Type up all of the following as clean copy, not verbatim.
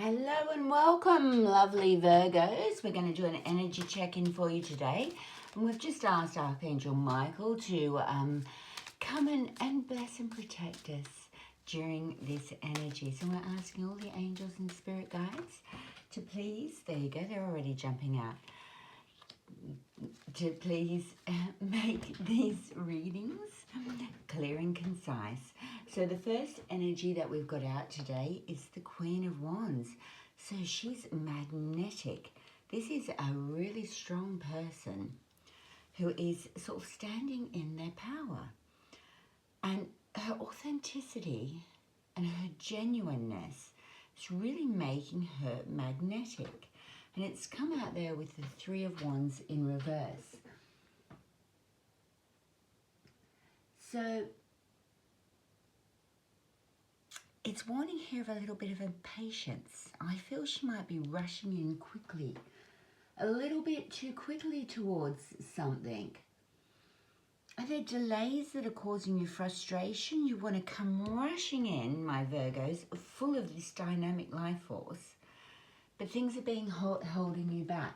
Hello and welcome, lovely Virgos. We're going to do an energy check-in for you today. And we've just asked Archangel Michael to come and bless and protect us during this energy. So we're asking all the angels and spirit guides to please, there you go, they're already jumping out, to please make these readings clear and concise. So the first energy that we've got out today is the Queen of Wands. So she's magnetic. This is a really strong person who is sort of standing in their power. And her authenticity and her genuineness is really making her magnetic. And it's come out there with the Three of Wands in reverse. So it's warning here of a little bit of impatience. I feel she might be rushing in quickly, a little bit too quickly towards something. Are there delays that are causing you frustration? You want to come rushing in, my Virgos, full of this dynamic life force, but things are being holding you back.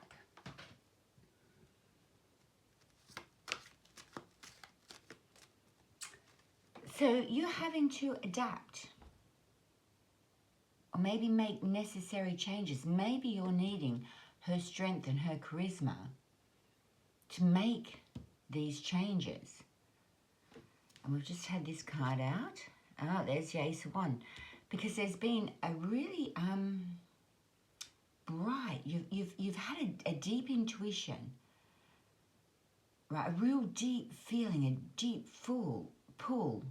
So you're having to adapt, or maybe make necessary changes. Maybe you're needing her strength and her charisma to make these changes. And we've just had this card out. Oh, there's the Ace of Wands. Because there's been a really bright, you've had a deep intuition, right? A real deep feeling, a deep pull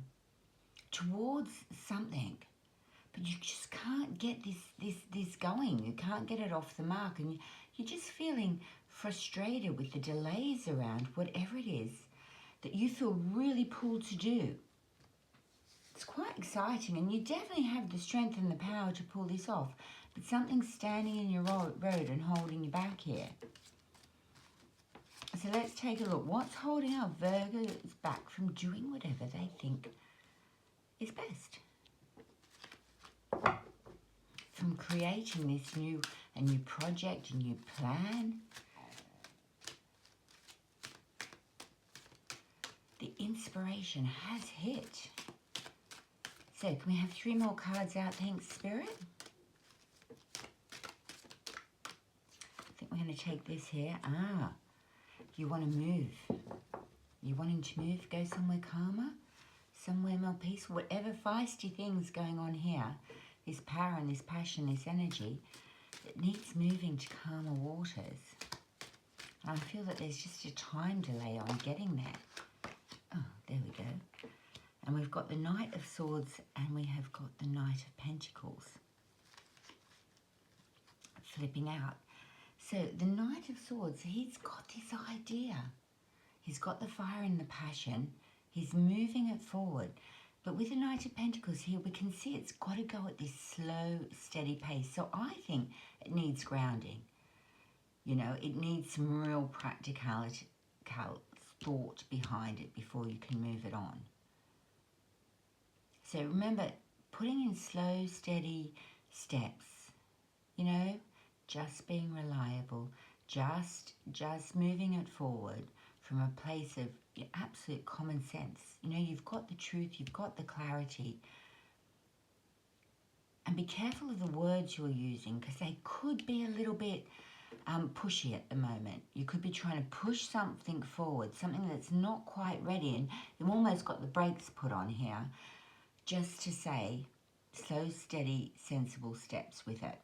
towards something. But you just can't get this going. You can't get it off the mark. And you're just feeling frustrated with the delays around whatever it is that you feel really pulled to do. It's quite exciting, and you definitely have the strength and the power to pull this off. But something's standing in your road and holding you back here. So let's take a look. What's holding our Virgos back from doing whatever they think is best? From creating this new project, a new plan. The inspiration has hit. So can we have 3 more cards out, thanks, Spirit? I think we're going to take this here. You want to move. You're wanting to move, go somewhere calmer, somewhere more peaceful, whatever feisty thing's going on here, this power and this passion, this energy, it needs moving to calmer waters. And I feel that there's just a time delay on getting there. Oh, there we go. And we've got the Knight of Swords and we have got the Knight of Pentacles flipping out. So the Knight of Swords, he's got this idea. He's got the fire and the passion. He's moving it forward. But with the Knight of Pentacles here, we can see it's got to go at this slow, steady pace. So I think it needs grounding. You know, it needs some real practicality, thought behind it before you can move it on. So remember, putting in slow, steady steps, you know, just being reliable, just moving it forward from a place of absolute common sense. You know, you've got the truth, you've got the clarity. And be careful of the words you're using, because they could be a little bit pushy at the moment. You could be trying to push something forward, something that's not quite ready, and you've almost got the brakes put on here, just to say slow, steady, sensible steps with it.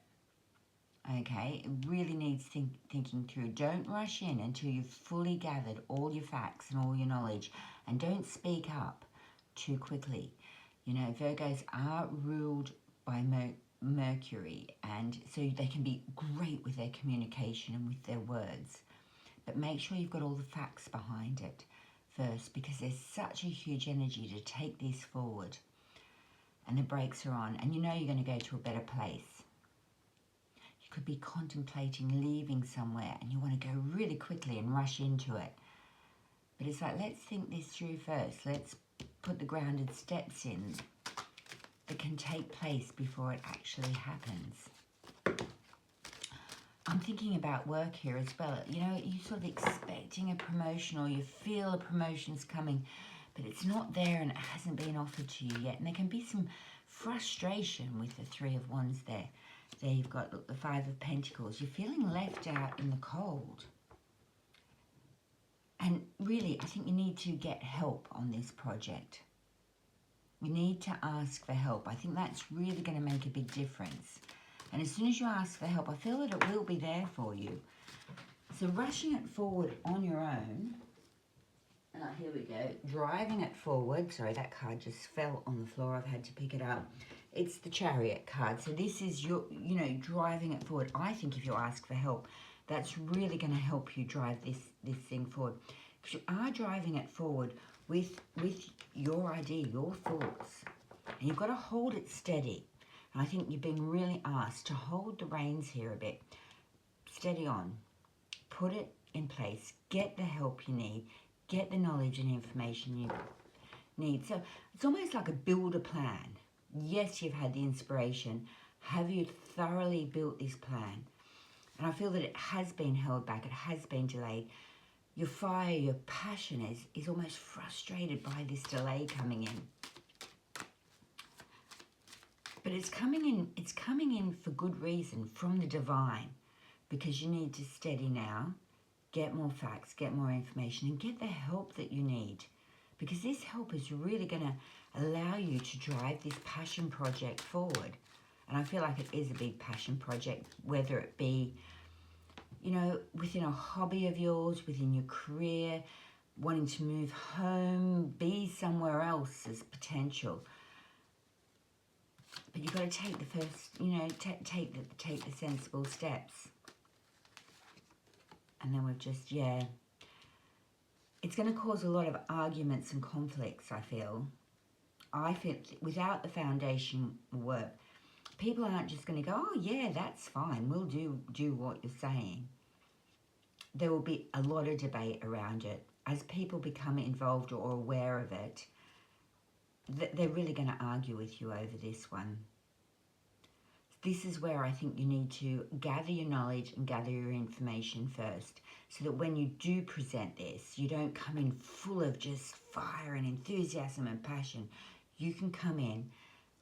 Okay, it really needs thinking through. Don't rush in until you've fully gathered all your facts and all your knowledge, and don't speak up too quickly. You know, Virgos are ruled by Mercury, and so they can be great with their communication and with their words. But make sure you've got all the facts behind it first, because there's such a huge energy to take this forward. And the brakes are on, and you know you're going to go to a better place. You could be contemplating leaving somewhere, and you want to go really quickly and rush into it. But it's like, let's think this through first. Let's put the grounded steps in that can take place before it actually happens. I'm thinking about work here as well. You know, you're sort of expecting a promotion, or you feel a promotion's coming, but it's not there and it hasn't been offered to you yet. And there can be some frustration with the Three of Wands there. There you've got, look, the Five of Pentacles. You're feeling left out in the cold. And really, I think you need to get help on this project. You need to ask for help. I think that's really going to make a big difference. And as soon as you ask for help, I feel that it will be there for you. So rushing it forward on your own. Here we go. Driving it forward. Sorry, that card just fell on the floor. I've had to pick it up. It's the Chariot card. So this is your, you know, driving it forward. I think if you ask for help, that's really going to help you drive this thing forward. Because you are driving it forward with your idea, your thoughts. And you've got to hold it steady. And I think you're being really asked to hold the reins here a bit. Steady on. Put it in place. Get the help you need. Get the knowledge and information you need. So it's almost like a build a plan. Yes, you've had the inspiration. Have you thoroughly built this plan? And I feel that it has been held back. It has been delayed. Your fire, your passion is almost frustrated by this delay coming in. But it's coming in for good reason, from the divine, because you need to steady now, get more facts, get more information, and get the help that you need. Because this help is really going to allow you to drive this passion project forward. And I feel like it is a big passion project, whether it be, you know, within a hobby of yours, within your career, wanting to move home, be somewhere else as potential. But you've got to take the first, you know, take the sensible steps. And then we've just, yeah. It's going to cause a lot of arguments and conflicts, I feel. I feel without the foundation work, people aren't just going to go, oh, yeah, that's fine. We'll do what you're saying. There will be a lot of debate around it. As people become involved or aware of it, they're really going to argue with you over this one. This is where I think you need to gather your knowledge and gather your information first, so that when you do present this, you don't come in full of just fire and enthusiasm and passion. You can come in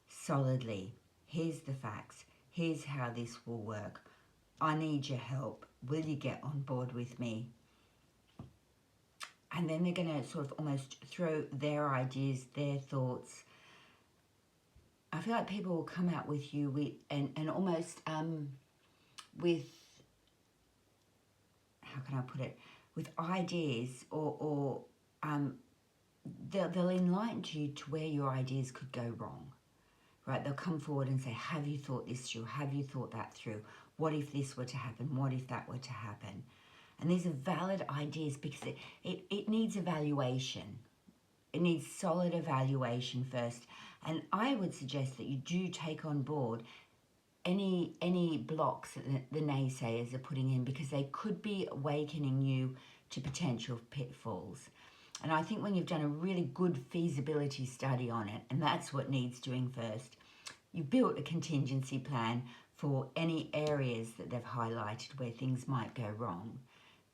solidly. Here's the facts. Here's how this will work. I need your help. Will you get on board with me? And then they're going to sort of almost throw their ideas, their thoughts. I feel like people will come out with you with, and almost with, how can I put it, with ideas, or they'll enlighten you to where your ideas could go wrong. Right? They'll come forward and say, have you thought this through? Have you thought that through? What if this were to happen? What if that were to happen? And these are valid ideas, because it needs evaluation. It needs solid evaluation first. And I would suggest that you do take on board any blocks that the naysayers are putting in, because they could be awakening you to potential pitfalls. And I think when you've done a really good feasibility study on it, and that's what needs doing first, you've built a contingency plan for any areas that they've highlighted where things might go wrong,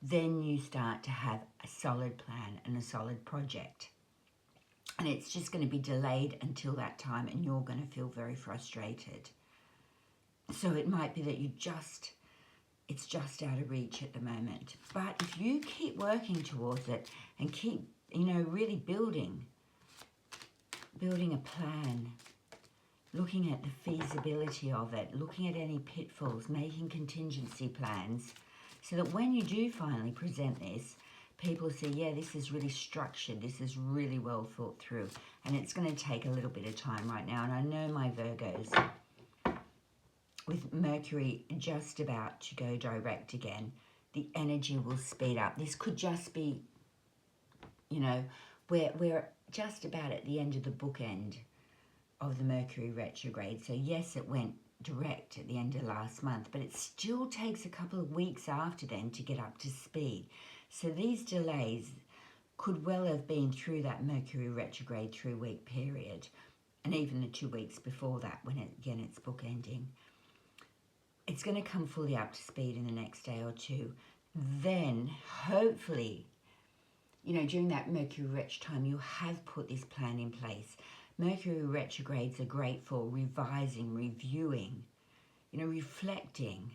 then you start to have a solid plan and a solid project. And it's just going to be delayed until that time, and you're going to feel very frustrated. So it might be that it's just out of reach at the moment. But if you keep working towards it and keep, you know, really building a plan, looking at the feasibility of it, looking at any pitfalls, making contingency plans, so that when you do finally present this, people say, yeah, this is really structured, this is really well thought through. And it's going to take a little bit of time right now. And I know my Virgos, with Mercury just about to go direct again, the energy will speed up. This could just be, you know, we're just about at the end of the bookend of the Mercury retrograde. So yes, it went direct at the end of last month, but it still takes a couple of weeks after then to get up to speed. So these delays could well have been through that Mercury retrograde 3-week period, and even the 2 weeks before that, when it's bookending. it's going to come fully up to speed in the next day or two. Then, hopefully, you know, during that Mercury retro time, you have put this plan in place. Mercury retrogrades are great for revising, reviewing, you know, reflecting.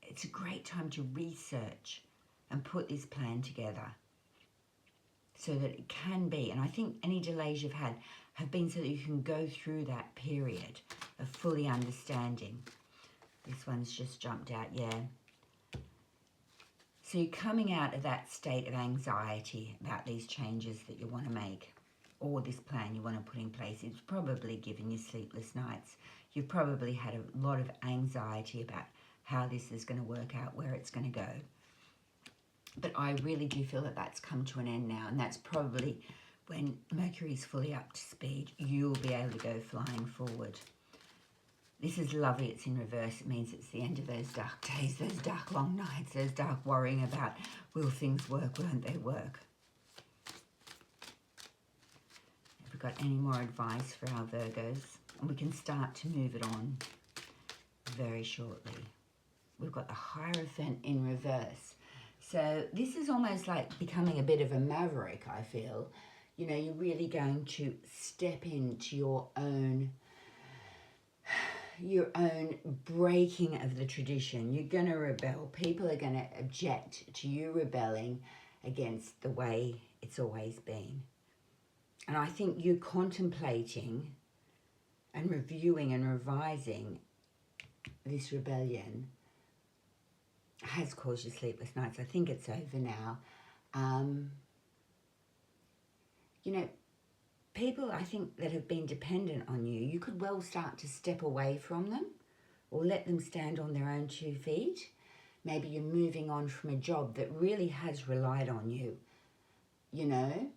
It's a great time to research and put this plan together so that it can be. And I think any delays you've had have been so that you can go through that period of fully understanding. This one's just jumped out, yeah. So you're coming out of that state of anxiety about these changes that you want to make, or this plan you want to put in place. It's probably given you sleepless nights. You've probably had a lot of anxiety about how this is going to work out, where it's going to go. But I really do feel that that's come to an end now, and that's probably when Mercury's fully up to speed, you'll be able to go flying forward. This is lovely, it's in reverse. It means it's the end of those dark days, those dark long nights, those dark worrying about, will things work, won't they work? Have we got any more advice for our Virgos? And we can start to move it on very shortly. We've got the Hierophant in reverse. So this is almost like becoming a bit of a maverick, I feel. You know, you're really going to step into your own breaking of the tradition. You're going to rebel. People are going to object to you rebelling against the way it's always been. And I think you contemplating and reviewing and revising this rebellion has caused you sleepless nights. I think it's over now. You know, people, I think, that have been dependent on you, you could well start to step away from them or let them stand on their own 2 feet. Maybe you're moving on from a job that really has relied on you, you know.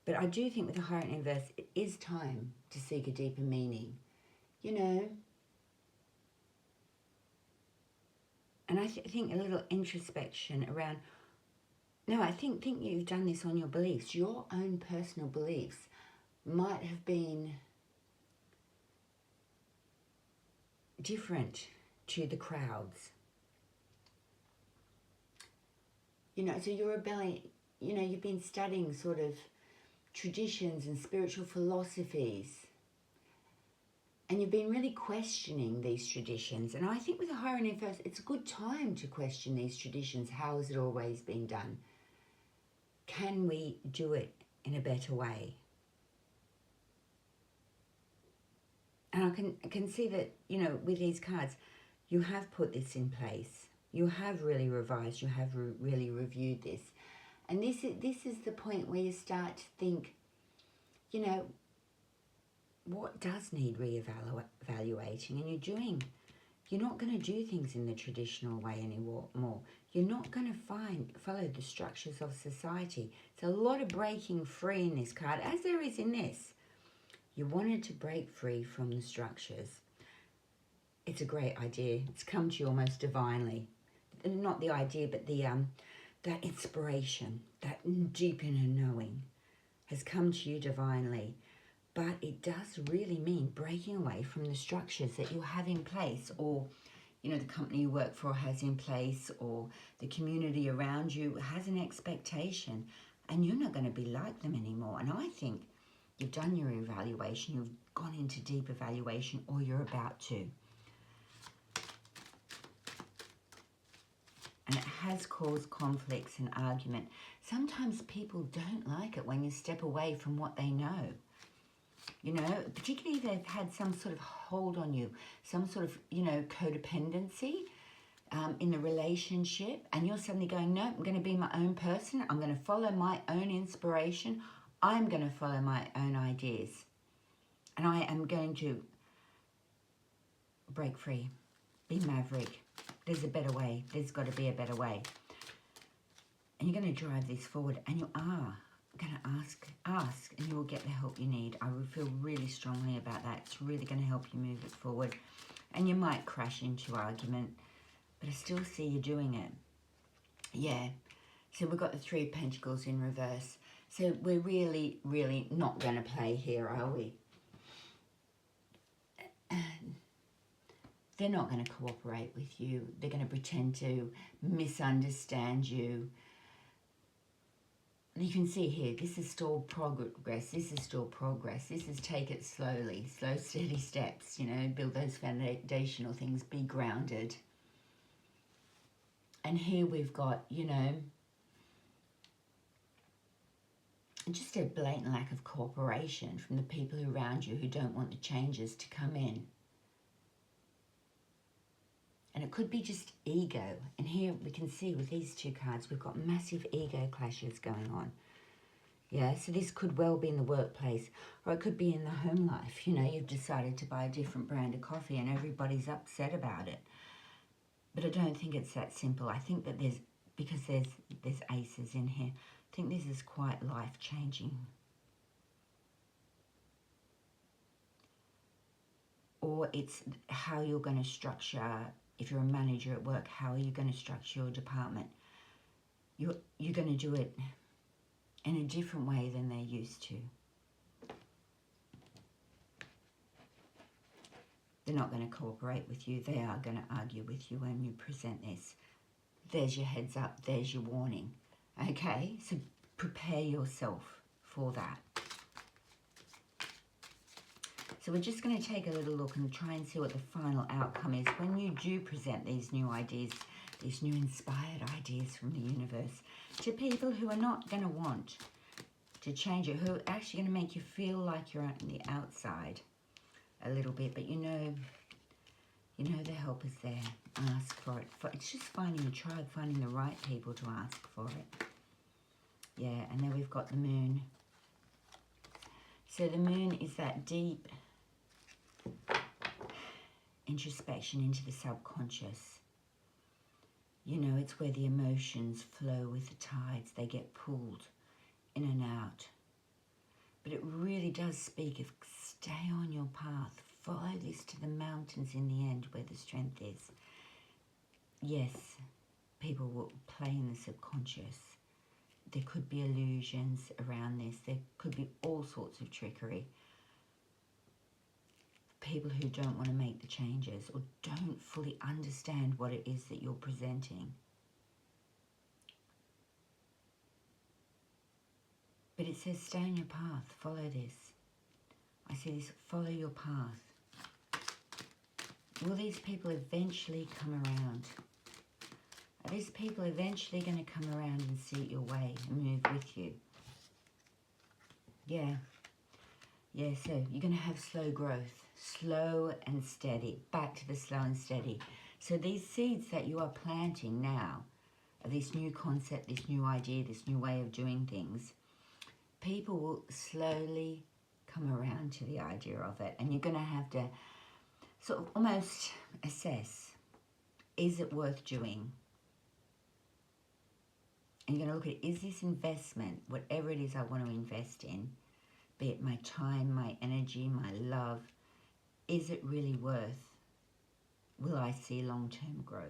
But I do think with the Hierophant in reverse, it is time to seek a deeper meaning, you know. And I think a little introspection around, no, I think you've done this on your beliefs. Your own personal beliefs might have been different to the crowds. You know, so you're rebelling, you know, you've been studying sort of traditions and spiritual philosophies. And you've been really questioning these traditions. And I think with the Hierophant in reverse, it's a good time to question these traditions. How has it always been done? Can we do it in a better way? And I can see that, you know, with these cards, you have put this in place. You have really revised. You have really reviewed this. And this is the point where you start to think, you know, what does need re-evaluating? And you're not going to do things in the traditional way anymore. You're not going to follow the structures of society. It's a lot of breaking free in this card, as there is in this. You wanted to break free from the structures. It's a great idea. It's come to you almost divinely. Not the idea, but that inspiration, that deep inner knowing has come to you divinely. But it does really mean breaking away from the structures that you have in place, or, you know, the company you work for has in place, or the community around you has an expectation, and you're not going to be like them anymore. And I think you've done your evaluation, you've gone into deep evaluation, or you're about to. And it has caused conflicts and argument. Sometimes people don't like it when you step away from what they know. You know, particularly if they've had some sort of hold on you, some sort of, you know, codependency in the relationship, and you're suddenly going, no, I'm going to be my own person. I'm going to follow my own inspiration. I'm going to follow my own ideas. And I am going to break free, be maverick. There's a better way. There's got to be a better way. And you're going to drive this forward, and you are going to ask, and you will get the help you need. I would feel really strongly about that. It's really going to help you move it forward. And you might crash into argument, but I still see you doing it. Yeah. So we've got the Three of Pentacles in reverse. So we're really, really not going to play here, are we? they're not going to cooperate with you. They're going to pretend to misunderstand you. You can see here, this is still progress. This is still progress. This is take it slowly, slow, steady steps, you know, build those foundational things, be grounded. And here we've got, you know, just a blatant lack of cooperation from the people around you who don't want the changes to come in. And it could be just ego. And here we can see with these two cards, we've got massive ego clashes going on. Yeah, so this could well be in the workplace, or it could be in the home life. You know, you've decided to buy a different brand of coffee and everybody's upset about it. But I don't think it's that simple. I think that because there's aces in here, I think this is quite life-changing. Or it's how you're going to structure, if you're a manager at work, how are you going to structure your department? You're going to do it in a different way than they're used to. They're not going to cooperate with you. They are going to argue with you when you present this. There's your heads up. There's your warning. Okay, so prepare yourself for that. So we're just going to take a little look and try and see what the final outcome is when you do present these new ideas, these new inspired ideas from the universe to people who are not going to want to change it, who are actually going to make you feel like you're on the outside a little bit, but you know the help is there. Ask for it. It's just finding the right people to ask for it. Yeah, and then we've got the moon. So the moon is that deep introspection into the subconscious. You know, it's where the emotions flow with the tides. They get pulled in and out. But it really does speak of stay on your path. Follow this to the mountains in the end where the strength is. Yes, people will play in the subconscious. There could be illusions around this. There could be all sorts of trickery. People who don't want to make the changes or don't fully understand what it is that you're presenting. But it says stay on your path, follow this. I see this, follow your path. Will these people eventually come around? Are these people eventually going to come around and see it your way and move with you? Yeah. Yeah, so you're going to have slow growth. Slow and steady. Back to the slow and steady. So these seeds that you are planting now, of this new concept, this new idea, this new way of doing things, people will slowly come around to the idea of it. And you're going to have to sort of almost assess, is it worth doing? And you're going to look at, is this investment, whatever it is I want to invest in, be it my time, my energy, my love, is it really worth? Will I see long-term growth?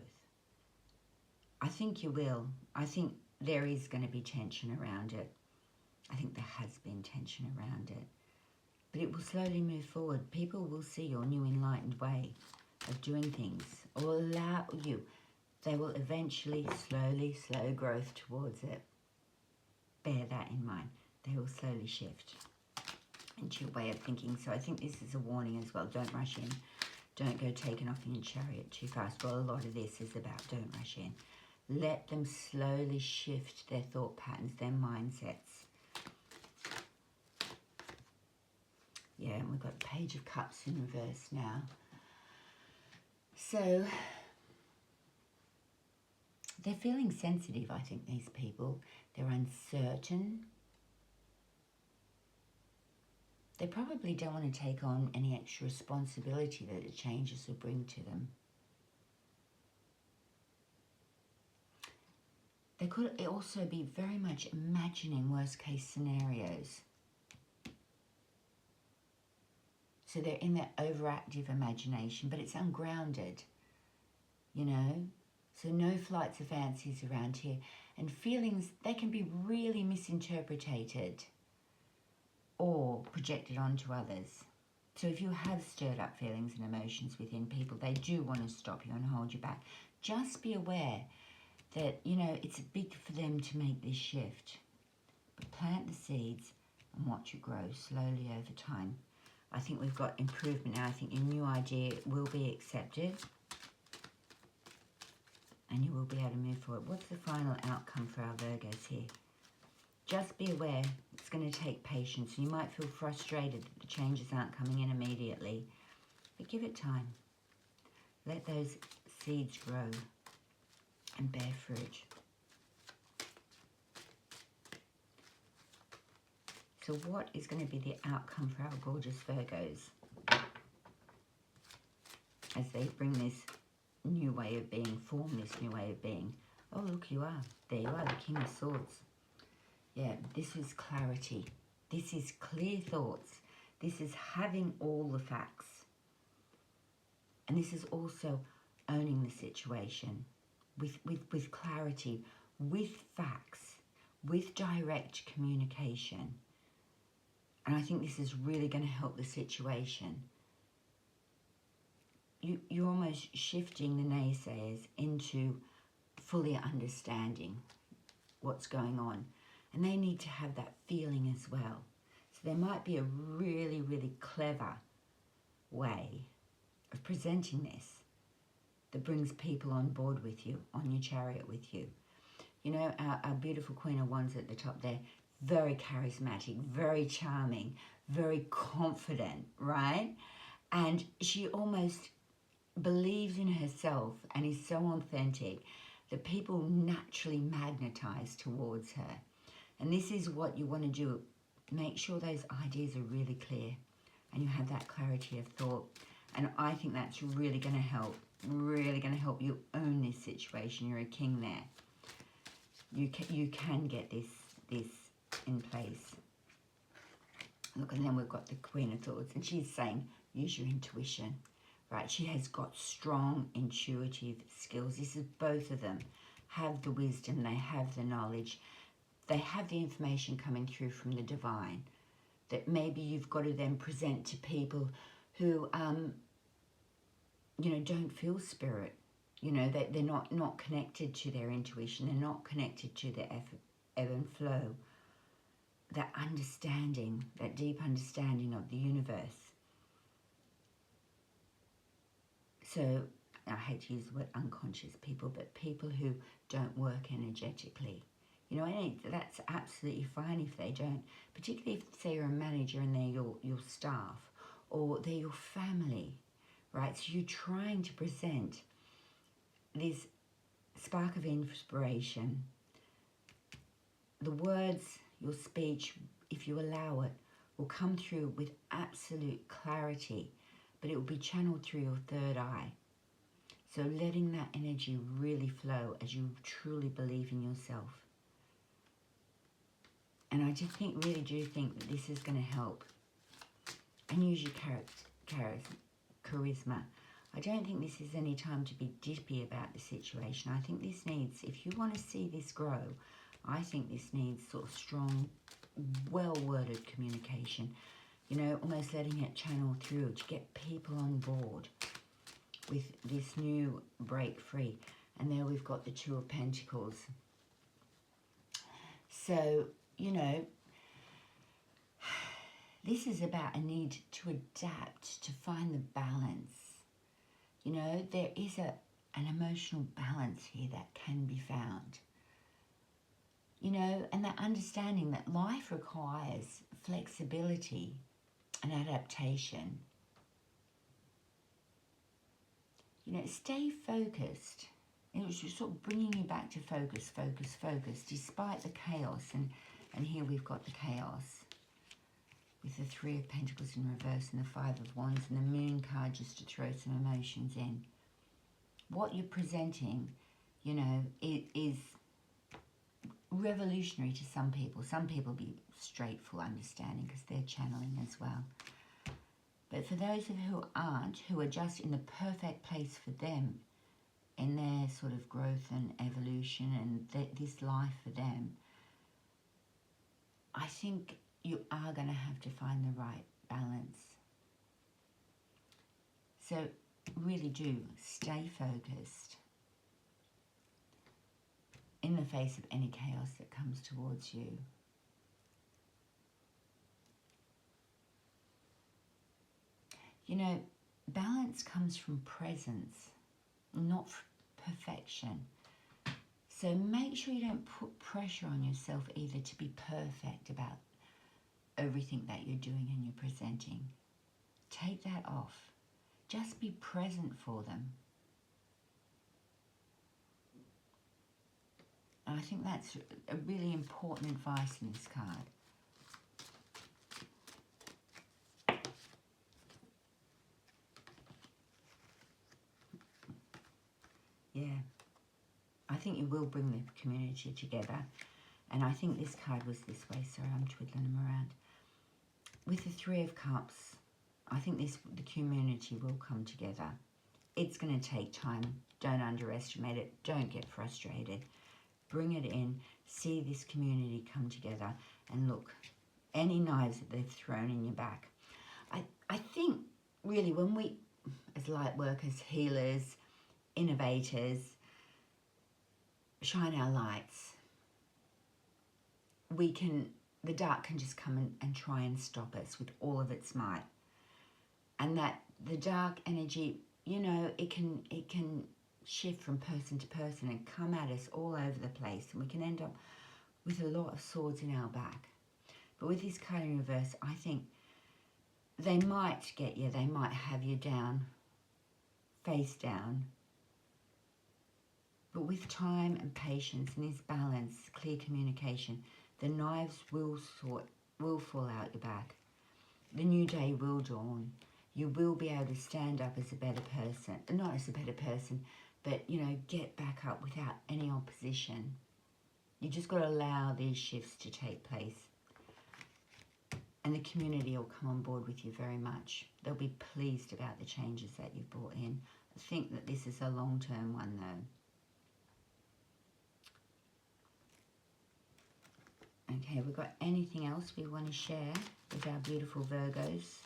I think you will. I think there is going to be tension around it. I think there has been tension around it. But it will slowly move forward. People will see your new enlightened way of doing things, or allow you. They will eventually, slowly, slow growth towards it. Bear that in mind. They will slowly shift into your way of thinking. So I think this is a warning as well. Don't rush in. Don't go taking off in your chariot too fast. Well, a lot of this is about don't rush in. Let them slowly shift their thought patterns, their mindsets. Yeah, and we've got Page of Cups in reverse now. So they're feeling sensitive, I think, these people. They're uncertain. They probably don't want to take on any extra responsibility that the changes will bring to them. They could also be very much imagining worst-case scenarios. So they're in their overactive imagination, but it's ungrounded, you know. So no flights of fancies around here. And feelings, they can be really misinterpreted or projected onto others. So if you have stirred up feelings and emotions within people, they do want to stop you and hold you back. Just be aware that, you know, it's big for them to make this shift. But plant the seeds and watch it grow slowly over time. I think we've got improvement now. I think your new idea will be accepted. And you will be able to move forward. What's the final outcome for our Virgos here? Just be aware it's going to take patience. You might feel frustrated that the changes aren't coming in immediately. But give it time. Let those seeds grow and bear fruit. So what is going to be the outcome for our gorgeous Virgos as they bring this new way of being, form this new way of being? Oh, look, you are. There you are, the King of Swords. Yeah, this is clarity. This is clear thoughts. This is having all the facts. And this is also owning the situation with clarity, with facts, with direct communication. And I think this is really going to help the situation. You're almost shifting the naysayers into fully understanding what's going on. And they need to have that feeling as well. So there might be a really, really clever way of presenting this that brings people on board with you, on your chariot with you. You know, our beautiful Queen of Wands at the top there, very charismatic, very charming, very confident, right? And she almost believes in herself and is so authentic that people naturally magnetize towards her. And this is what you want to do. Make sure those ideas are really clear and you have that clarity of thought. And I think that's really going to help you own this situation. You're a king there. You can get this in place. Look, and then we've got the Queen of Swords, and she's saying, use your intuition, right? She has got strong intuitive skills. This is both of them. Have the wisdom, they have the knowledge, they have the information coming through from the divine that maybe you've got to then present to people who, you know, don't feel spirit. You know, they're not connected to their intuition. They're not connected to their ebb and flow. That understanding, that deep understanding of the universe. So, I hate to use the word unconscious people, but people who don't work energetically. You know, and that's absolutely fine if they don't. Particularly if, say, you're a manager and they're your staff, or they're your family, right? So you're trying to present this spark of inspiration. The words, your speech, if you allow it, will come through with absolute clarity, but it will be channeled through your third eye. So letting that energy really flow as you truly believe in yourself. And I just really do think that this is going to help. And use your charisma. I don't think this is any time to be dippy about the situation. I think this needs, if you want to see this grow, I think this needs sort of strong, well-worded communication. You know, almost letting it channel through to get people on board with this new break free. And there we've got the Two of Pentacles. So, you know, this is about a need to adapt, to find the balance. You know, there is an emotional balance here that can be found. You know, and that understanding that life requires flexibility and adaptation. You know, stay focused. It was just sort of bringing you back to focus, despite the chaos. And here we've got the chaos with the Three of Pentacles in reverse and the Five of Wands and the Moon card just to throw some emotions in. What you're presenting, you know, it is revolutionary to some people. Some people be straight full understanding because they're channeling as well. But for those of who aren't, who are just in the perfect place for them, in their sort of growth and evolution and this life for them, I think you are going to have to find the right balance. So really do stay focused in the face of any chaos that comes towards you. You know, balance comes from presence, not perfection. So make sure you don't put pressure on yourself either to be perfect about everything that you're doing and you're presenting. Take that off. Just be present for them. And I think that's a really important advice in this card. Yeah. I think you will bring the community together. And I think this card was this way. Sorry, I'm twiddling them around. With the Three of Cups, I think the community will come together. It's going to take time. Don't underestimate it. Don't get frustrated. Bring it in. See this community come together. And look, any knives that they've thrown in your back. I think, really, when we, as light workers, healers, innovators, shine our lights, the dark can just come and try and stop us with all of its might. And that the dark energy, you know, it can shift from person to person and come at us all over the place, and we can end up with a lot of swords in our back. But with this card in reverse, I think they might get you, they might have you down, face down. But with time and patience and this balance, clear communication, the knives will fall out your back. The new day will dawn. You will be able to stand up as a better person. Not as a better person, but, you know, get back up without any opposition. You just got to allow these shifts to take place. And the community will come on board with you very much. They'll be pleased about the changes that you've brought in. I think that this is a long-term one, though. Okay, we've got anything else we want to share with our beautiful Virgos?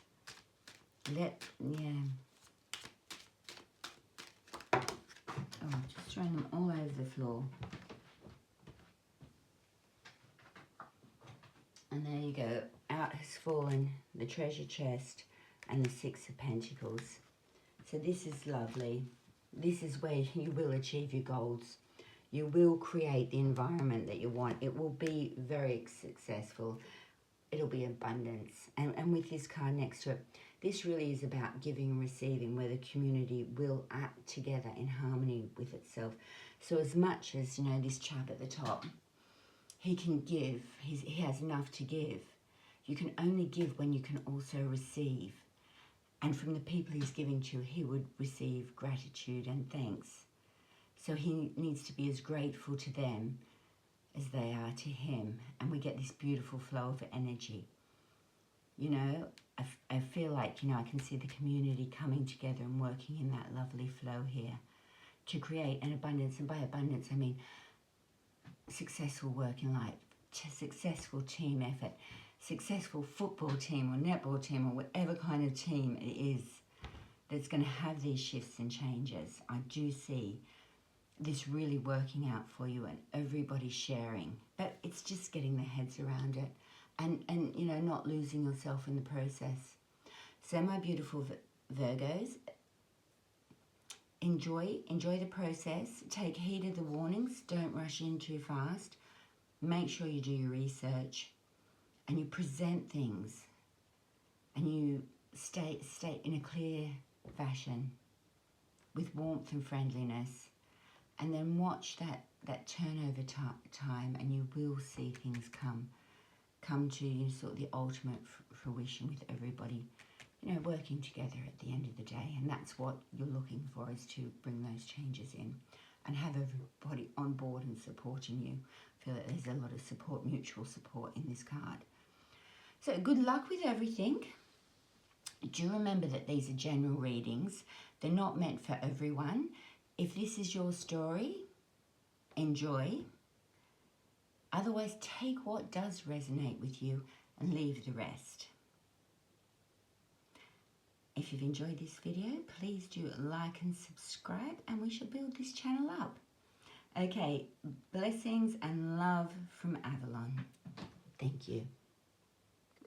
Oh, just throwing them all over the floor. And there you go. Out has fallen the treasure chest and the Six of Pentacles. So this is lovely. This is where you will achieve your goals. You will create the environment that you want. It will be very successful. It'll be abundance. And with this card next to it, this really is about giving and receiving, where the community will act together in harmony with itself. So as much as, you know, this chap at the top, he can give, he has enough to give. You can only give when you can also receive. And from the people he's giving to, he would receive gratitude and thanks. So he needs to be as grateful to them as they are to him. And we get this beautiful flow of energy. You know, I feel like, you know, I can see the community coming together and working in that lovely flow here to create an abundance. And by abundance, I mean successful work in life, successful team effort, successful football team or netball team or whatever kind of team it is that's going to have these shifts and changes. I do see this really working out for you and everybody sharing. But it's just getting their heads around it and you know, not losing yourself in the process. So my beautiful Virgos, enjoy the process. Take heed of the warnings. Don't rush in too fast. Make sure you do your research and you present things and you stay in a clear fashion with warmth and friendliness. And then watch that turnover time, and you will see things come to, you know, sort of the ultimate fruition with everybody, you know, working together at the end of the day. And that's what you're looking for, is to bring those changes in and have everybody on board and supporting you. I feel that there's a lot of support, mutual support in this card. So good luck with everything. Do remember that these are general readings. They're not meant for everyone. If this is your story, enjoy. Otherwise, take what does resonate with you and leave the rest. If you've enjoyed this video, please do like and subscribe, and we shall build this channel up. Okay, blessings and love from Avalon. Thank you.